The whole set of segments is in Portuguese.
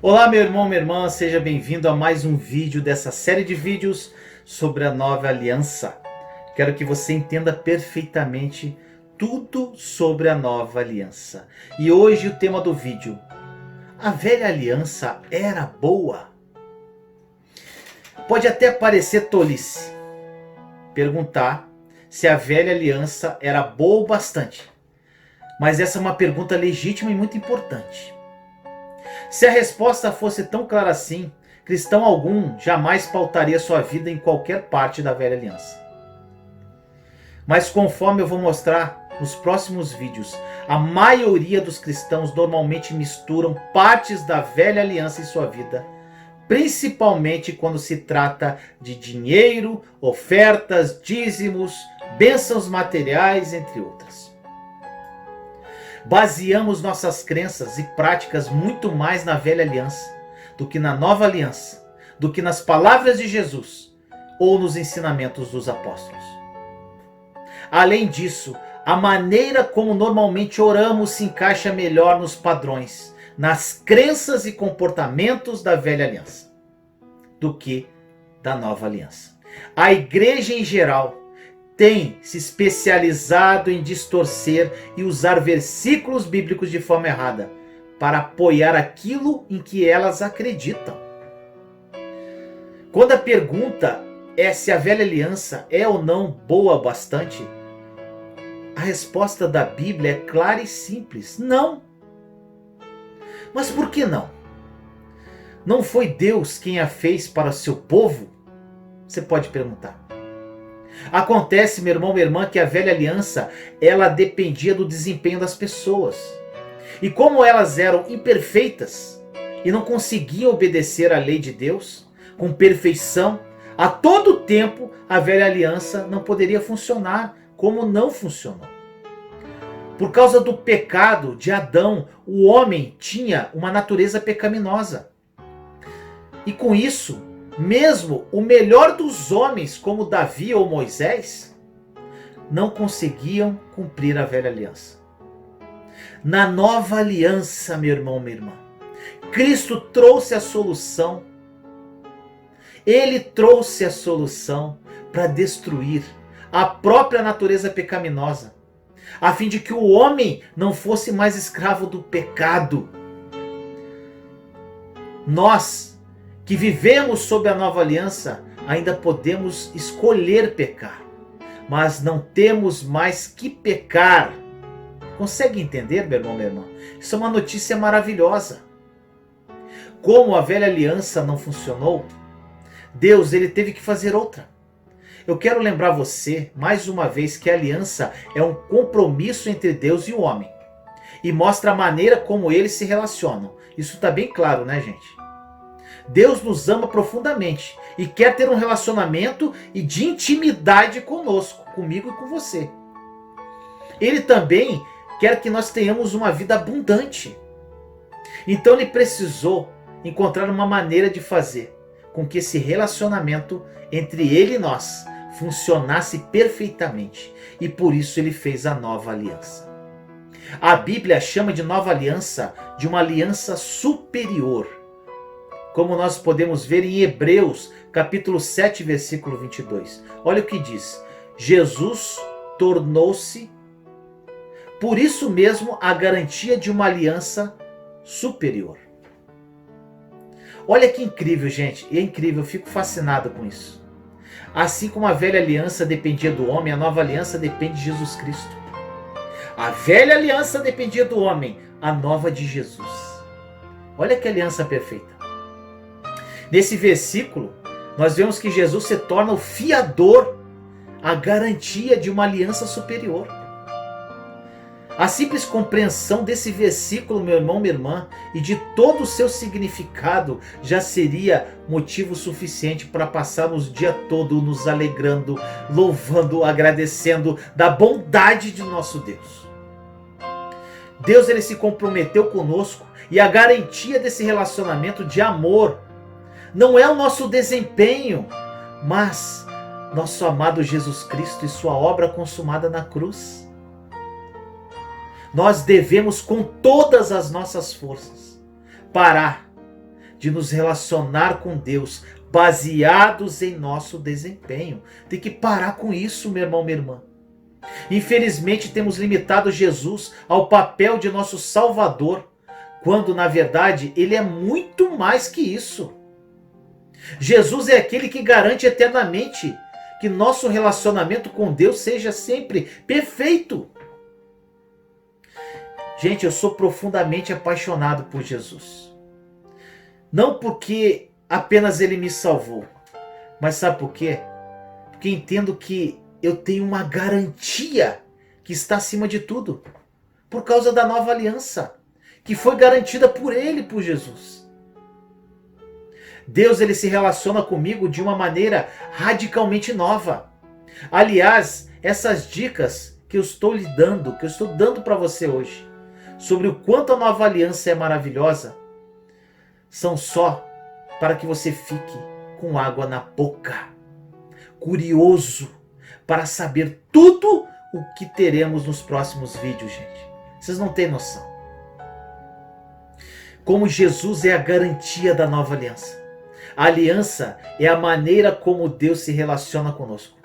Olá, meu irmão, minha irmã, seja bem-vindo a mais um vídeo dessa série de vídeos sobre a nova aliança. Quero que você entenda perfeitamente tudo sobre a nova aliança. E hoje o tema do vídeo: a velha aliança era boa? Pode até parecer tolice perguntar se a velha aliança era boa o bastante, mas essa é uma pergunta legítima e muito importante. Se a resposta fosse tão clara assim, cristão algum jamais pautaria sua vida em qualquer parte da velha aliança. Mas conforme eu vou mostrar nos próximos vídeos, a maioria dos cristãos normalmente misturam partes da velha aliança em sua vida, principalmente quando se trata de dinheiro, ofertas, dízimos, bênçãos materiais, entre outras. Baseamos nossas crenças e práticas muito mais na velha aliança do que na nova aliança, do que nas palavras de Jesus ou nos ensinamentos dos apóstolos. Além disso, a maneira como normalmente oramos se encaixa melhor nos padrões, nas crenças e comportamentos da velha aliança do que da nova aliança. A igreja em geral tem se especializado em distorcer e usar versículos bíblicos de forma errada para apoiar aquilo em que elas acreditam. Quando a pergunta é se a velha aliança é ou não boa bastante, a resposta da Bíblia é clara e simples: não. Mas por que não? Não foi Deus quem a fez para o seu povo? Você pode perguntar. Acontece, meu irmão, minha irmã, que a velha aliança, ela dependia do desempenho das pessoas. E como elas eram imperfeitas e não conseguiam obedecer à lei de Deus com perfeição, a todo tempo a velha aliança não poderia funcionar como não funcionou. Por causa do pecado de Adão, o homem tinha uma natureza pecaminosa. E com isso, mesmo o melhor dos homens, como Davi ou Moisés, não conseguiam cumprir a velha aliança. Na nova aliança, meu irmão, minha irmã, Cristo trouxe a solução. Ele trouxe a solução para destruir a própria natureza pecaminosa, a fim de que o homem não fosse mais escravo do pecado. Nós que vivemos sob a nova aliança, ainda podemos escolher pecar, mas não temos mais que pecar. Consegue entender, meu irmão, minha irmã? Isso é uma notícia maravilhosa. Como a velha aliança não funcionou, Deus ele teve que fazer outra. Eu quero lembrar você, mais uma vez, que a aliança é um compromisso entre Deus e o homem, e mostra a maneira como eles se relacionam. Isso está bem claro, né, gente? Deus nos ama profundamente e quer ter um relacionamento e de intimidade conosco, comigo e com você. Ele também quer que nós tenhamos uma vida abundante. Então ele precisou encontrar uma maneira de fazer com que esse relacionamento entre ele e nós funcionasse perfeitamente. E por isso ele fez a nova aliança. A Bíblia chama de nova aliança de uma aliança superior, como nós podemos ver em Hebreus, capítulo 7, versículo 22. Olha o que diz: Jesus tornou-se, por isso mesmo, a garantia de uma aliança superior. Olha que incrível, gente. É incrível, eu fico fascinado com isso. Assim como a velha aliança dependia do homem, a nova aliança depende de Jesus Cristo. A velha aliança dependia do homem, a nova de Jesus. Olha que aliança perfeita. Nesse versículo, nós vemos que Jesus se torna o fiador, a garantia de uma aliança superior. A simples compreensão desse versículo, meu irmão, minha irmã, e de todo o seu significado, já seria motivo suficiente para passarmos o dia todo nos alegrando, louvando, agradecendo da bondade de nosso Deus. Deus ele se comprometeu conosco, e a garantia desse relacionamento de amor não é o nosso desempenho, mas nosso amado Jesus Cristo e sua obra consumada na cruz. Nós devemos com todas as nossas forças parar de nos relacionar com Deus baseados em nosso desempenho. Tem que parar com isso, meu irmão, minha irmã. Infelizmente temos limitado Jesus ao papel de nosso Salvador, quando na verdade ele é muito mais que isso. Jesus é aquele que garante eternamente que nosso relacionamento com Deus seja sempre perfeito. Gente, eu sou profundamente apaixonado por Jesus. Não porque apenas ele me salvou, mas sabe por quê? Porque entendo que eu tenho uma garantia que está acima de tudo, por causa da nova aliança, que foi garantida por ele, por Jesus. Deus, ele se relaciona comigo de uma maneira radicalmente nova. Aliás, essas dicas que eu estou lhe dando, que eu estou dando para você hoje, sobre o quanto a nova aliança é maravilhosa, são só para que você fique com água na boca, curioso para saber tudo o que teremos nos próximos vídeos, gente. Vocês não têm noção. Como Jesus é a garantia da nova aliança. A aliança é a maneira como Deus se relaciona conosco.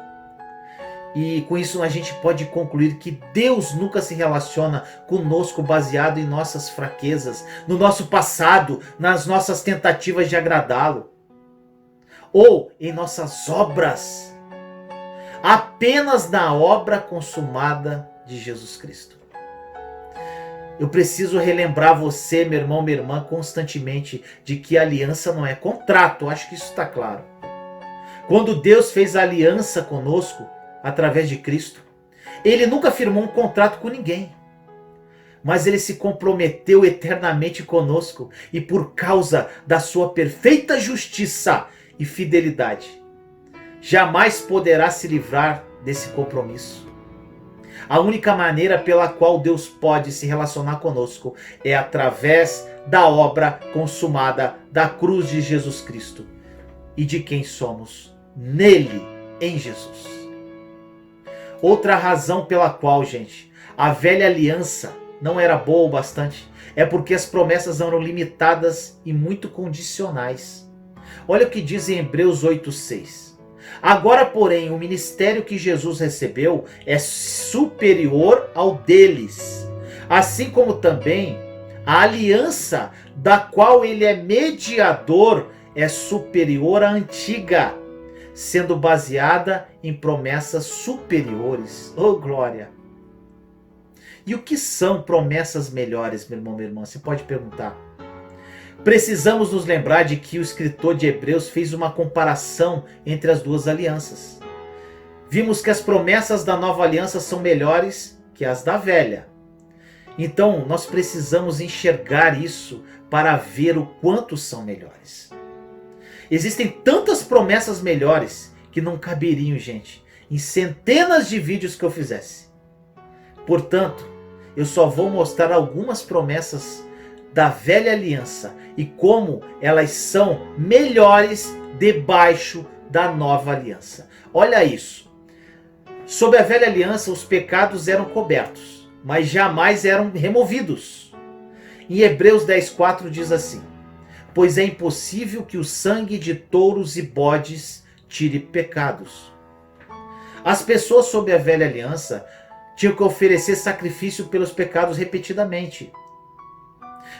E com isso a gente pode concluir que Deus nunca se relaciona conosco baseado em nossas fraquezas, no nosso passado, nas nossas tentativas de agradá-lo, ou em nossas obras. Apenas na obra consumada de Jesus Cristo. Eu preciso relembrar você, meu irmão, minha irmã, constantemente de que a aliança não é contrato. Acho que isso está claro. Quando Deus fez a aliança conosco, através de Cristo, ele nunca firmou um contrato com ninguém. Mas ele se comprometeu eternamente conosco e por causa da sua perfeita justiça e fidelidade, jamais poderá se livrar desse compromisso. A única maneira pela qual Deus pode se relacionar conosco é através da obra consumada da cruz de Jesus Cristo e de quem somos nele, em Jesus. Outra razão pela qual, gente, a velha aliança não era boa o bastante é porque as promessas eram limitadas e muito condicionais. Olha o que diz em Hebreus 8:6. Agora, porém, o ministério que Jesus recebeu é superior ao deles, assim como também a aliança da qual ele é mediador é superior à antiga, sendo baseada em promessas superiores. Oh, glória! E o que são promessas melhores, meu irmão, minha irmã? Você pode perguntar. Precisamos nos lembrar de que o escritor de Hebreus fez uma comparação entre as duas alianças. Vimos que as promessas da nova aliança são melhores que as da velha. Então, nós precisamos enxergar isso para ver o quanto são melhores. Existem tantas promessas melhores que não caberiam, gente, em centenas de vídeos que eu fizesse. Portanto, eu só vou mostrar algumas promessas da velha aliança e como elas são melhores debaixo da nova aliança. Olha isso. Sob a velha aliança, os pecados eram cobertos, mas jamais eram removidos. Em Hebreus 10:4 diz assim: pois é impossível que o sangue de touros e bodes tire pecados. As pessoas sob a velha aliança tinham que oferecer sacrifício pelos pecados repetidamente.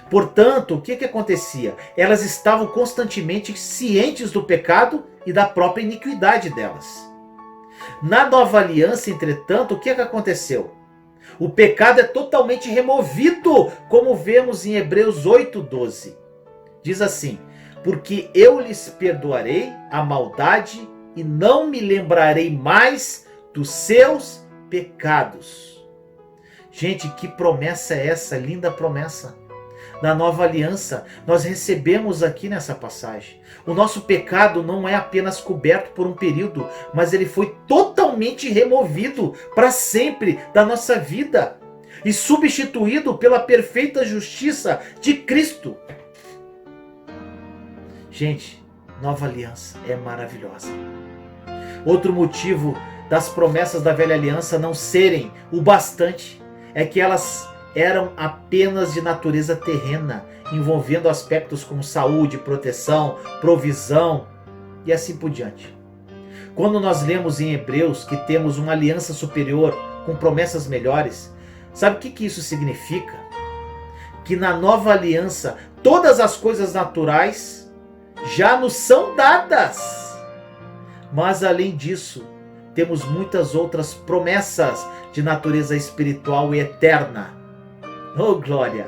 Portanto, o que acontecia? Elas estavam constantemente cientes do pecado e da própria iniquidade delas. Na nova aliança, entretanto, o que aconteceu? O pecado é totalmente removido, como vemos em Hebreus 8:12. Diz assim: porque eu lhes perdoarei a maldade e não me lembrarei mais dos seus pecados. Gente, que promessa é essa? Linda promessa. Da nova aliança, nós recebemos aqui nessa passagem. O nosso pecado não é apenas coberto por um período, mas ele foi totalmente removido para sempre da nossa vida e substituído pela perfeita justiça de Cristo. Gente, nova aliança é maravilhosa. Outro motivo das promessas da velha aliança não serem o bastante é que elas eram apenas de natureza terrena, envolvendo aspectos como saúde, proteção, provisão e assim por diante. Quando nós lemos em Hebreus que temos uma aliança superior com promessas melhores, sabe o que isso significa? Que na nova aliança todas as coisas naturais já nos são dadas. Mas além disso, temos muitas outras promessas de natureza espiritual e eterna. Oh, glória!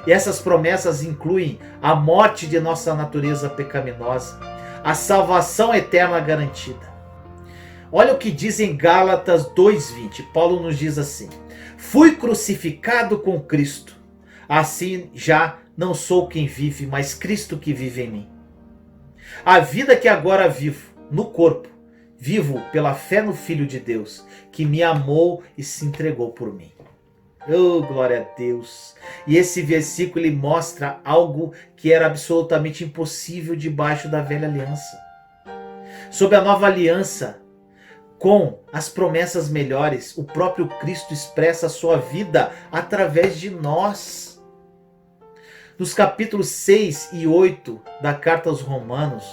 E essas promessas incluem a morte de nossa natureza pecaminosa, a salvação eterna garantida. Olha o que diz em Gálatas 2:20. Paulo nos diz assim: fui crucificado com Cristo. Assim já não sou quem vive, mas Cristo que vive em mim. A vida que agora vivo no corpo, vivo pela fé no Filho de Deus, que me amou e se entregou por mim. Oh, glória a Deus! E esse versículo ele mostra algo que era absolutamente impossível debaixo da velha aliança. Sob a nova aliança, com as promessas melhores, o próprio Cristo expressa a sua vida através de nós. Nos capítulos 6 e 8 da carta aos Romanos,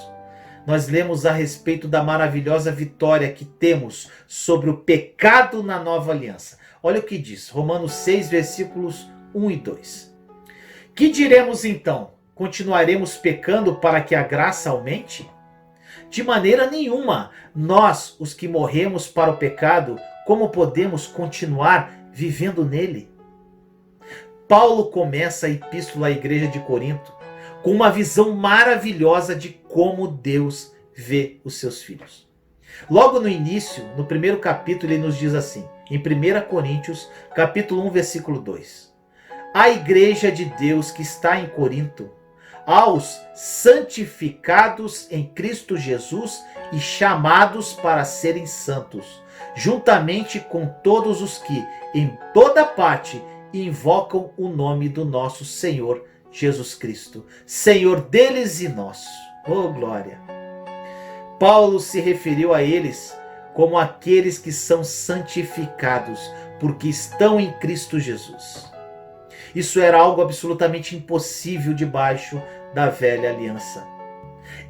nós lemos a respeito da maravilhosa vitória que temos sobre o pecado na nova aliança. Olha o que diz, Romanos 6, versículos 1 e 2. Que diremos então? Continuaremos pecando para que a graça aumente? De maneira nenhuma. Nós, os que morremos para o pecado, como podemos continuar vivendo nele? Paulo começa a epístola à igreja de Corinto com uma visão maravilhosa de como Deus vê os seus filhos. Logo no início, no primeiro capítulo, ele nos diz assim, em 1 Coríntios, capítulo 1, versículo 2. A igreja de Deus que está em Corinto, aos santificados em Cristo Jesus e chamados para serem santos, juntamente com todos os que, em toda parte, invocam o nome do nosso Senhor Jesus Cristo, Senhor deles e nosso. Oh, glória! Paulo se referiu a eles como aqueles que são santificados, porque estão em Cristo Jesus. Isso era algo absolutamente impossível debaixo da velha aliança.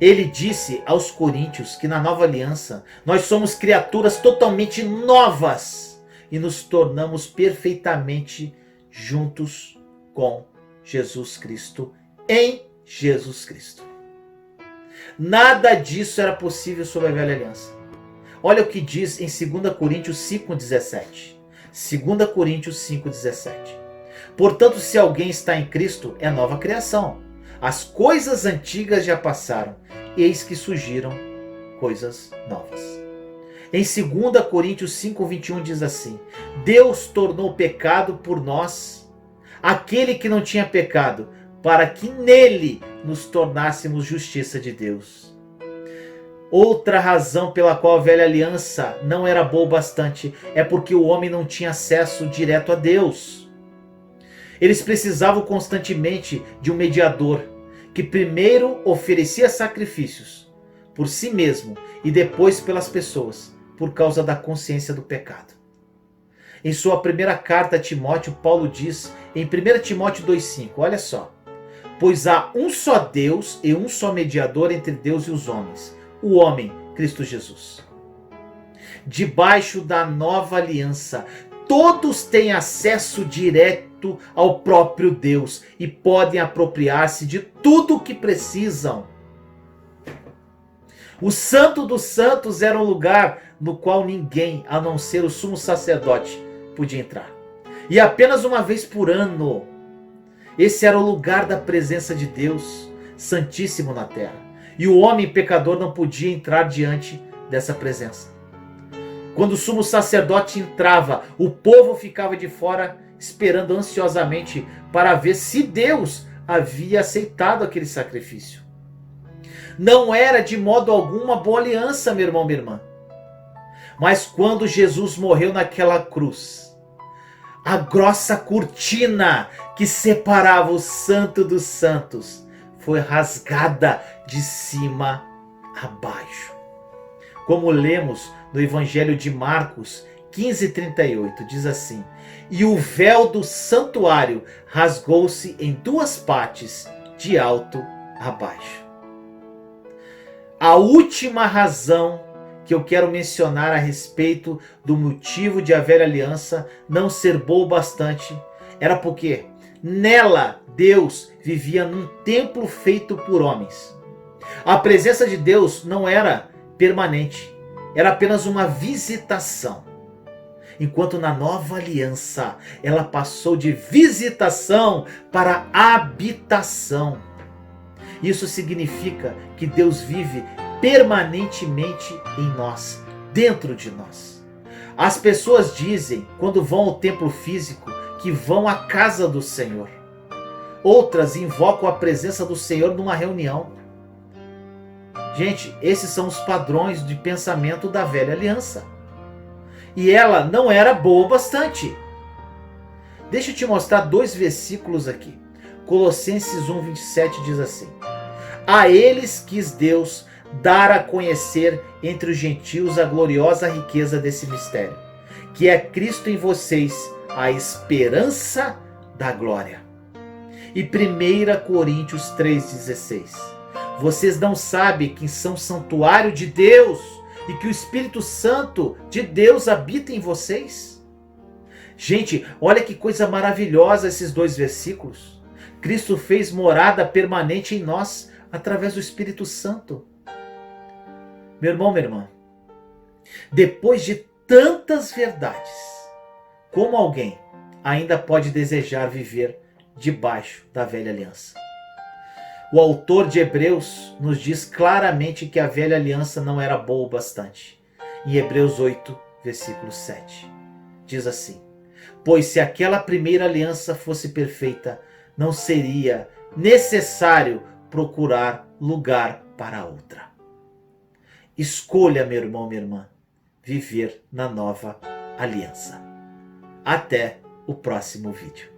Ele disse aos coríntios que na nova aliança nós somos criaturas totalmente novas e nos tornamos perfeitamente juntos com Jesus Cristo, em Jesus Cristo. Nada disso era possível sob a velha aliança. Olha o que diz em 2 Coríntios 5,17. 2 Coríntios 5,17. Portanto, se alguém está em Cristo, é nova criação. As coisas antigas já passaram, eis que surgiram coisas novas. Em 2 Coríntios 5,21 diz assim: Deus tornou pecado por nós, aquele que não tinha pecado, para que nele nos tornássemos justiça de Deus. Outra razão pela qual a velha aliança não era boa o bastante é porque o homem não tinha acesso direto a Deus. Eles precisavam constantemente de um mediador, que primeiro oferecia sacrifícios por si mesmo e depois pelas pessoas, por causa da consciência do pecado. Em sua primeira carta a Timóteo, Paulo diz em 1 Timóteo 2,5, olha só: pois há um só Deus e um só mediador entre Deus e os homens, o homem, Cristo Jesus. Debaixo da nova aliança, todos têm acesso direto ao próprio Deus e podem apropriar-se de tudo o que precisam. O Santo dos Santos era um lugar no qual ninguém, a não ser o sumo sacerdote, podia entrar. E apenas uma vez por ano. Esse era o lugar da presença de Deus, Santíssimo na terra. E o homem pecador não podia entrar diante dessa presença. Quando o sumo sacerdote entrava, o povo ficava de fora, esperando ansiosamente para ver se Deus havia aceitado aquele sacrifício. Não era de modo algum uma boa aliança, meu irmão, minha irmã. Mas quando Jesus morreu naquela cruz, a grossa cortina que separava o Santo dos Santos foi rasgada de cima a baixo. Como lemos no Evangelho de Marcos 15:38 diz assim: E o véu do santuário rasgou-se em duas partes, de alto a baixo. A última razão que eu quero mencionar a respeito do motivo de a velha aliança não ser boa o bastante era porque nela Deus vivia num templo feito por homens. A presença de Deus não era permanente, era apenas uma visitação. Enquanto na nova aliança ela passou de visitação para habitação. Isso significa que Deus vive permanentemente em nós, dentro de nós. As pessoas dizem, quando vão ao templo físico, que vão à casa do Senhor. Outras invocam a presença do Senhor numa reunião. Gente, esses são os padrões de pensamento da velha aliança. E ela não era boa o bastante. Deixa eu te mostrar 2 versículos aqui. Colossenses 1:27 diz assim: A eles quis Deus dar a conhecer entre os gentios a gloriosa riqueza desse mistério, que é Cristo em vocês, a esperança da glória. E 1 Coríntios 3:16: Vocês não sabem que são santuário de Deus e que o Espírito Santo de Deus habita em vocês? Gente, olha que coisa maravilhosa esses 2 versículos. Cristo fez morada permanente em nós através do Espírito Santo. Meu irmão, minha irmã, depois de tantas verdades, como alguém ainda pode desejar viver debaixo da velha aliança? O autor de Hebreus nos diz claramente que a velha aliança não era boa o bastante. Em Hebreus 8, versículo 7, diz assim: Pois se aquela primeira aliança fosse perfeita, não seria necessário procurar lugar para outra. Escolha, meu irmão, minha irmã, viver na nova aliança. Até o próximo vídeo.